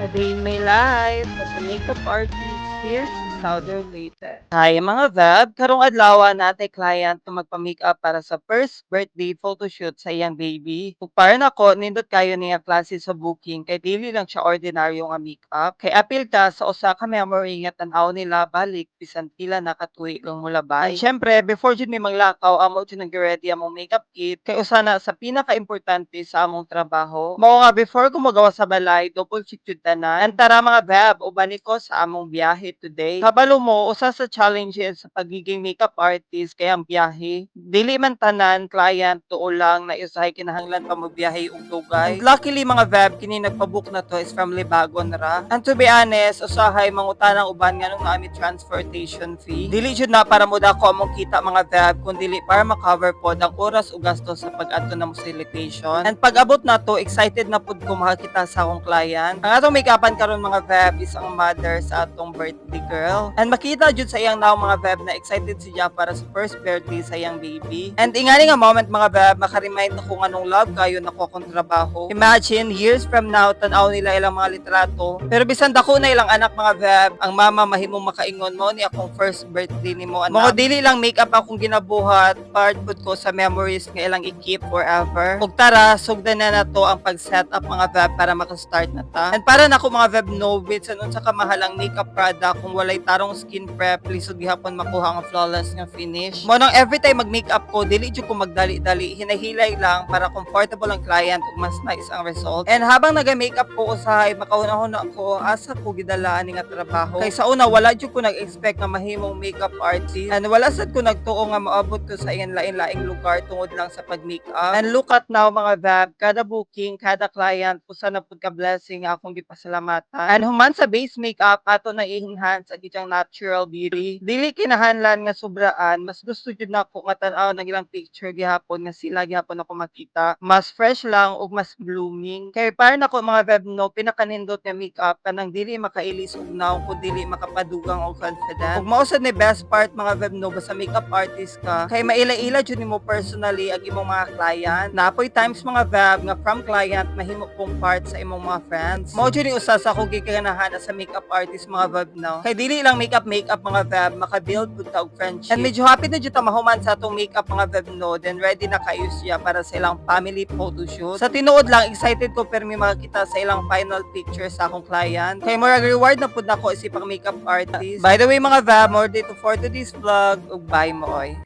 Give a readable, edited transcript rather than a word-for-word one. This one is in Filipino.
A day in my life as a makeup artist here in Southern Leyte. Hi mga Vab, karong adlaw natay client na magpa-makeup para sa first birthday photoshoot sa iyang baby. Ug para nako nindot kayo niya klase sa booking kay dili lang siya ordinaryo nga makeup. Kay apil ta sa usa ka memory nga tan-aw nila balik bisan pila na katuig ang mulabay. And syempre before jud mi manglakaw amo jud nag ready among makeup kit kay usa na sa pinaka-importante sa among trabaho. Mao nga before ko magawa sa balay, double check jud tanan. And tara mga Beb, ubani ko sa among biyahe today. Kabalo mo, usa sa challenges sa pagiging makeup artist kay ang biyahe. Dili man tanan client tuo lang na usahay kinahanglan pa mo biyahe og dugay. And luckily mga Beb, kini nagpabook na to is from Libagon ra. And to be honest, usahay mangutanang uban nga nung naami transportation fee. Dili jud na para mo dako among kita mga Beb, kun dili para ma-cover pod ang oras ug gastos sa pag-adto na mo sa location. And pag abot na to, excited na pud ko makakita sa akong client. Ang atong make-upan karon mga Feb is ang mother sa atong birthday girl. And makita jud sa iyang now mga Feb na excited siya para sa first birthday sa iyang baby. And ingani nga moment mga Feb, makaremind ako nga nung love kayo nako akong trabaho. Imagine years from now tan-aw nila ilang mga litrato. Pero bisan dako na ilang anak mga Feb, ang mama mahimong makaingon mo ni akong first birthday nimo anak. Mo dili lang make-up akong ginabuhat, part pud ko sa memories nga ilang i-keep forever. Ug tara, sugdan na nato ang pag-set up mga Feb para maka-start na ta. And para nako mga Feb no bits anon sa kamahalang makeup product kung walay tarong skin prep, lisod gihapon makuha ang flawless nga finish. Mo nang every time mag-makeup ko, dili jud ko magdali-dali, hinahilay lang para comfortable ang client ug mas nice ang result. And habang naga-makeup ko usahay, makaunahon ako asa ko gidalaan ni nga trabaho. Kay sa una wala jud ko nag-expect nga mahimong makeup artist. And wala sad ko nagtuo nga maabot ko sa iyan lain-laing lugar tungod lang sa pag-makeup. And look at now mga Feb, kada booking, kada client, usa na pud ka blessing nga akong gipasalamatan. And human sa base makeup, ato na i-enhance ang iyang natural beauty. Dili kinahanglan nga sobraan, mas gusto jud nako nga tan-aw ng ilang picture gihapon nga sila gihapon ako makita. Mas fresh lang ug mas blooming. Kay para nako mga Feb no, pinakanindot nga makeup kanang dili makailis og naong kun dili makapadugang og confident. Ug mao sad ni best part mga Feb no, basta makeup artist ka, kay maila-ila jud nimo personally ang imong mga client. Napoy times mga Feb nga from client mahimo pong part sa imong mga friends. Mao jud ni usa sa akong gikanahan sa makeup artist mga Feb no. Kay dili lang makeup mga Feb, maka-build pud ta og friendship. And medyo happy na jud ta mahuman sa atong makeup mga Feb no, then ready na kayo siya para sa ilang family photoshoot. Sa tinuod lang excited ko pero may makita sa ilang final picture sa akong client. Kay murag reward na pud nako isip ang makeup artist. By the way mga Feb, more dito for today's vlog ug bye mo oy.